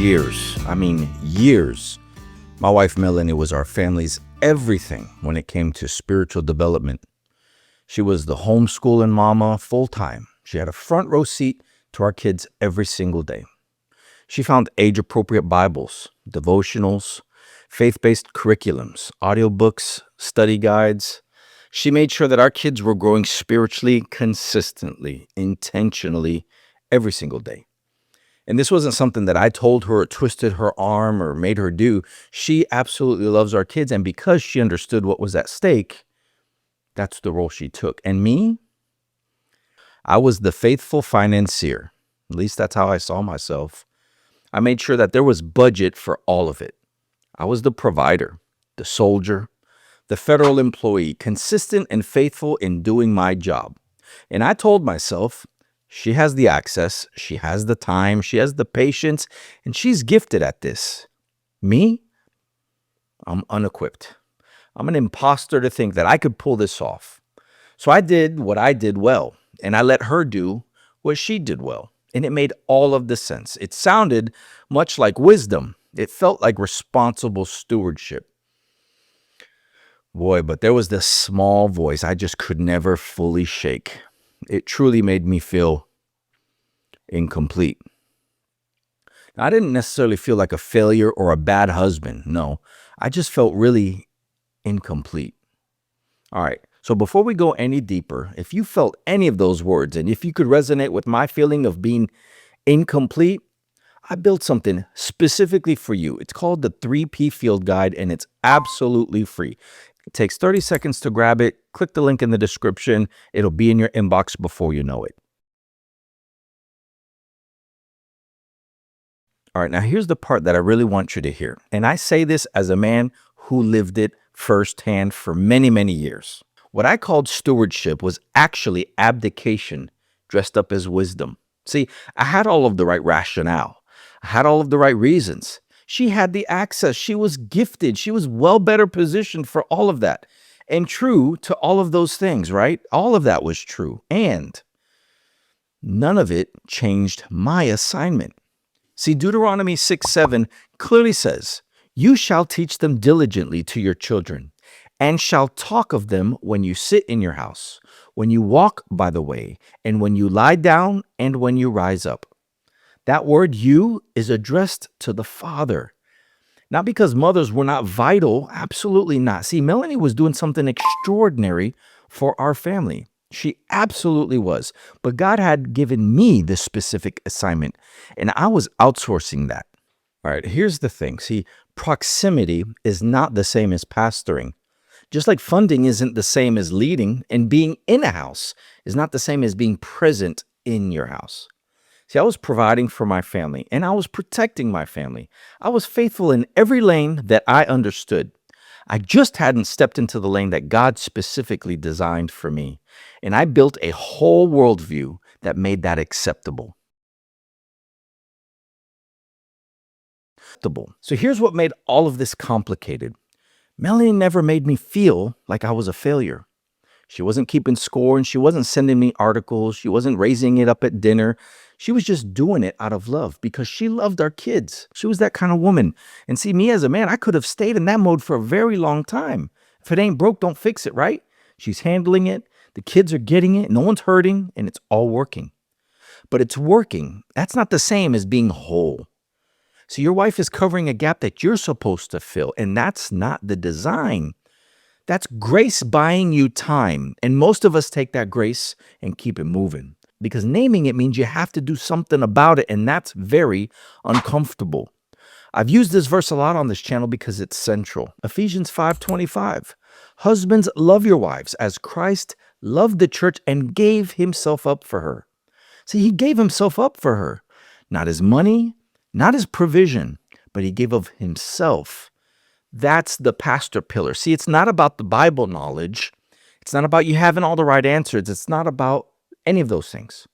years, years, my wife Melanie was our family's everything when it came to spiritual development. She was the homeschooling mama full time. She had a front row seat to our kids every single day. She found age-appropriate Bibles, devotionals, faith-based curriculums, audiobooks, study guides. She made sure that our kids were growing spiritually, consistently, intentionally, every single day. And this wasn't something that I told her or twisted her arm or made her do. She absolutely loves our kids. And because she understood what was at stake, that's the role she took. And me, I was the faithful financier. At least that's how I saw myself. I made sure that there was budget for all of it. I was the provider, the soldier, the federal employee, consistent and faithful in doing my job. And I told myself, she has the access, she has the time, she has the patience, and she's gifted at this. Me, I'm unequipped. I'm an imposter to think that I could pull this off. So I did what I did well, and I let her do what she did well. And it made all of the sense. It sounded much like wisdom. It felt like responsible stewardship. Boy, but there was this small voice I just could never fully shake. It truly made me feel incomplete. I didn't necessarily feel like a failure or a bad husband. No, I just felt really incomplete. All right. So before we go any deeper, if you felt any of those words and if you could resonate with my feeling of being incomplete, I built something specifically for you. It's called the 3P Field Guide, and it's absolutely free. It takes 30 seconds to grab it. Click the link in the description. It'll be in your inbox before you know it. All right, now here's the part that I really want you to hear. And I say this as a man who lived it firsthand for many, many years. What I called stewardship was actually abdication dressed up as wisdom. See, I had all of the right rationale. I had all of the right reasons. She had the access. She was gifted. She was well better positioned for all of that. And true to all of those things, right? All of that was true. And none of it changed my assignment. See, Deuteronomy 6:7 clearly says, "You shall teach them diligently to your children, and shall talk of them when you sit in your house, when you walk by the way, and when you lie down, and when you rise up." That word "you" is addressed to the father. Not because mothers were not vital, absolutely not. See, Melanie was doing something extraordinary for our family. She absolutely was. But God had given me this specific assignment, and I was outsourcing that. All right, here's the thing. See, proximity is not the same as pastoring. Just like funding isn't the same as leading, and being in a house is not the same as being present in your house. See, I was providing for my family, and I was protecting my family. I was faithful in every lane that I understood. I just hadn't stepped into the lane that God specifically designed for me. And I built a whole worldview that made that acceptable. So here's what made all of this complicated. Melanie never made me feel like I was a failure. She wasn't keeping score, and she wasn't sending me articles. She wasn't raising it up at dinner. She was just doing it out of love because she loved our kids. She was that kind of woman. And see, me as a man, I could have stayed in that mode for a very long time. If it ain't broke, don't fix it, right? She's handling it. The kids are getting it. No one's hurting, and it's all working. But it's working. That's not the same as being whole. So your wife is covering a gap that you're supposed to fill, and that's not the design. That's grace buying you time. And most of us take that grace and keep it moving because naming it means you have to do something about it. And that's very uncomfortable. I've used this verse a lot on this channel because it's central. Ephesians 5:25. Husbands, love your wives as Christ loved the church and gave himself up for her. See, he gave himself up for her. Not his money, not his provision, but he gave of himself. That's the pastor pillar. See, it's not about the Bible knowledge. It's not about you having all the right answers. It's not about any of those things.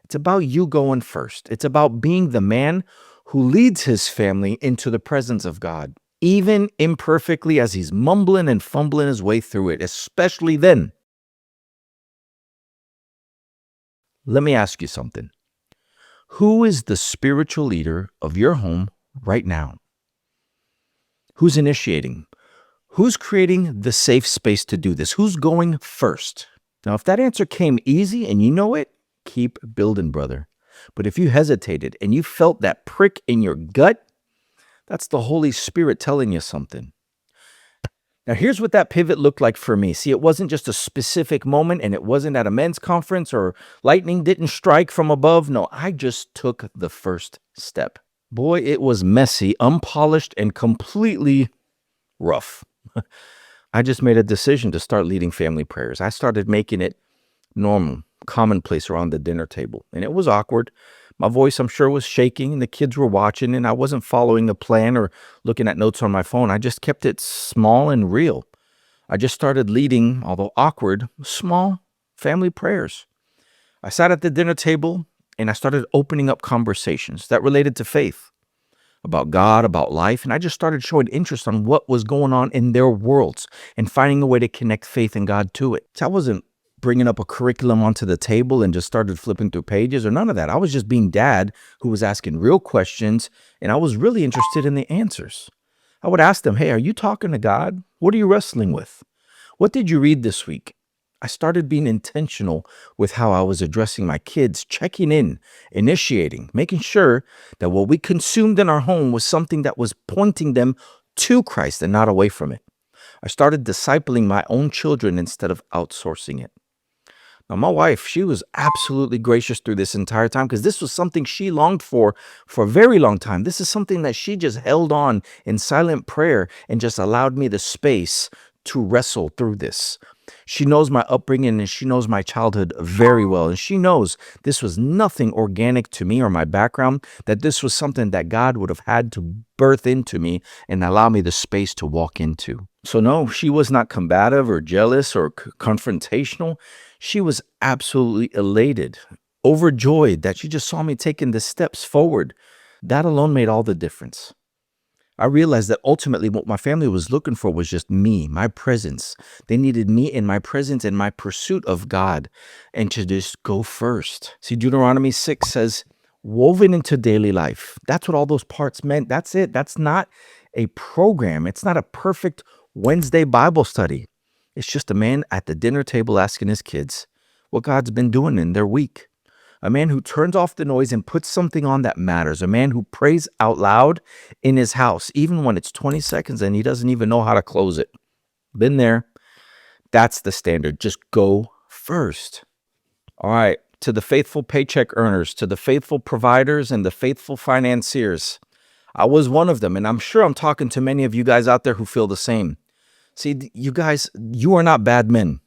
It's about you going first. It's about being the man who leads his family into the presence of God, even imperfectly as he's mumbling and fumbling his way through it, especially then. Let me ask you something. Who is the spiritual leader of your home right now? Who's initiating? Who's creating the safe space to do this? Who's going first? Now, if that answer came easy and you know it, keep building, brother. But if you hesitated and you felt that prick in your gut, that's the Holy Spirit telling you something. Now, here's what that pivot looked like for me. See, it wasn't just a specific moment and it wasn't at a men's conference or lightning didn't strike from above. No, I just took the first step. Boy, it was messy, unpolished, and completely rough. I just made a decision to start leading family prayers. I started making it normal, commonplace around the dinner table. And it was awkward. My voice, I'm sure, was shaking, and the kids were watching, and I wasn't following the plan or looking at notes on my phone. I just kept it small and real. I just started leading, although awkward, small family prayers. I sat at the dinner table and I started opening up conversations that related to faith, about God, about life, and I just started showing interest on what was going on in their worlds and finding a way to connect faith and God to it. So I wasn't bringing up a curriculum onto the table and just started flipping through pages or none of that. I was just being dad who was asking real questions, and I was really interested in the answers. I would ask them, hey, are you talking to God? What are you wrestling with? What did you read this week? I started being intentional with how I was addressing my kids, checking in, initiating, making sure that what we consumed in our home was something that was pointing them to Christ and not away from it. I started discipling my own children instead of outsourcing it. Now, my wife, she was absolutely gracious through this entire time because this was something she longed for a very long time. This is something that she just held on in silent prayer and just allowed me the space to wrestle through this. She knows my upbringing and she knows my childhood very well. And she knows this was nothing organic to me or my background, that this was something that God would have had to birth into me and allow me the space to walk into. So no, she was not combative or jealous or confrontational. She was absolutely elated, overjoyed that she just saw me taking the steps forward. That alone made all the difference. I realized that ultimately what my family was looking for was just me, my presence. They needed me in my presence and my pursuit of God and to just go first. See, Deuteronomy 6 says, woven into daily life. That's what all those parts meant. That's it. That's not a program. It's not a perfect Wednesday Bible study. It's just a man at the dinner table asking his kids what God's been doing in their week. A man who turns off the noise and puts something on that matters. A man who prays out loud in his house, even when it's 20 seconds and he doesn't even know how to close it. Been there. That's the standard. Just go first. All right. To the faithful paycheck earners, to the faithful providers and the faithful financiers. I was one of them, and I'm sure I'm talking to many of you guys out there who feel the same. See, you guys, you are not bad men.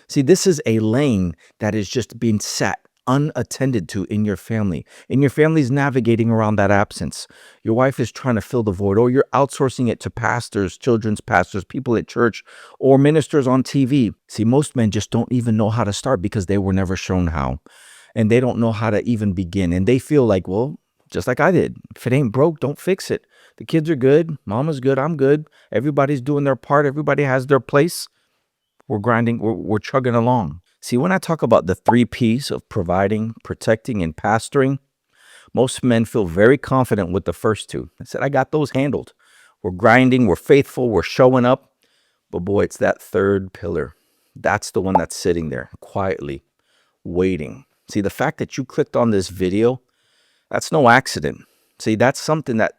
See, this is a lane that is just being sat unattended to in your family. And your family's navigating around that absence. Your wife is trying to fill the void, or you're outsourcing it to pastors, children's pastors, people at church, or ministers on TV. See, most men just don't even know how to start because they were never shown how. And they don't know how to even begin. And they feel like, well, just like I did, if it ain't broke, don't fix it. The kids are good. Mama's good. I'm good. Everybody's doing their part. Everybody has their place. We're grinding. We're chugging along. See, when I talk about the 3 P's of providing, protecting, and pastoring, most men feel very confident with the first 2. I said, I got those handled. We're grinding, we're faithful, we're showing up. But boy, it's that 3rd pillar. That's the one that's sitting there quietly waiting. See, the fact that you clicked on this video, that's no accident. See, that's something that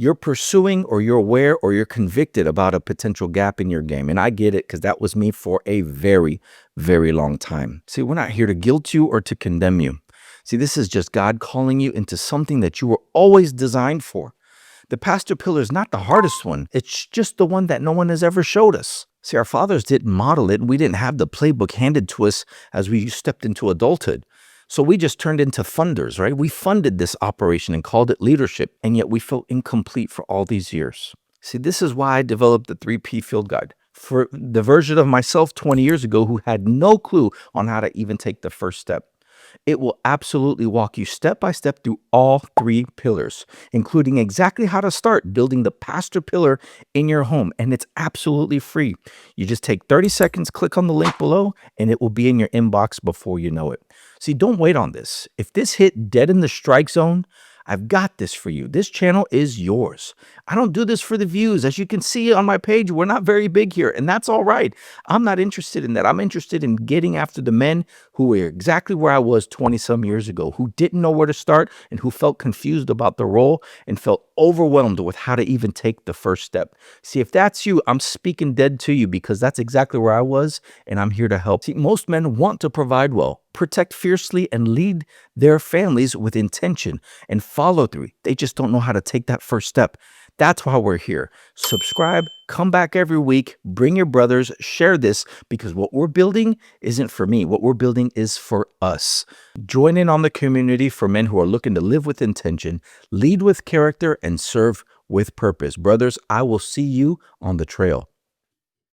you're pursuing, or you're aware, or you're convicted about a potential gap in your game. And I get it, because that was me for a very, very long time. See, we're not here to guilt you or to condemn you. See, this is just God calling you into something that you were always designed for. The pastor pillar is not the hardest one. It's just the one that no one has ever showed us. See, our fathers didn't model it, and we didn't have the playbook handed to us as we stepped into adulthood. So we just turned into funders, right? We funded this operation and called it leadership, and yet we felt incomplete for all these years. See, this is why I developed the 3P Field Guide for the version of myself 20 years ago who had no clue on how to even take the first step. It will absolutely walk you step by step through all 3 pillars, including exactly how to start building the pastor pillar in your home. And it's absolutely free. You just take 30 seconds, click on the link below, and it will be in your inbox before you know it. See, don't wait on this. If this hit dead in the strike zone, I've got this for you. This channel is yours. I don't do this for the views. As you can see on my page, we're not very big here, and that's all right. I'm not interested in that. I'm interested in getting after the men who were exactly where I was 20 some years ago, who didn't know where to start and who felt confused about the role and felt overwhelmed with how to even take the first step. See, if that's you, I'm speaking dead to you because that's exactly where I was, and I'm here to help. See, most men want to provide well, protect fiercely, and lead their families with intention and follow through. They just don't know how to take that first step. That's why we're here. Subscribe, come back every week, bring your brothers, share this, because what we're building isn't for me. What we're building is for us. Join in on the community for men who are looking to live with intention, lead with character, and serve with purpose. Brothers, I will see you on the trail.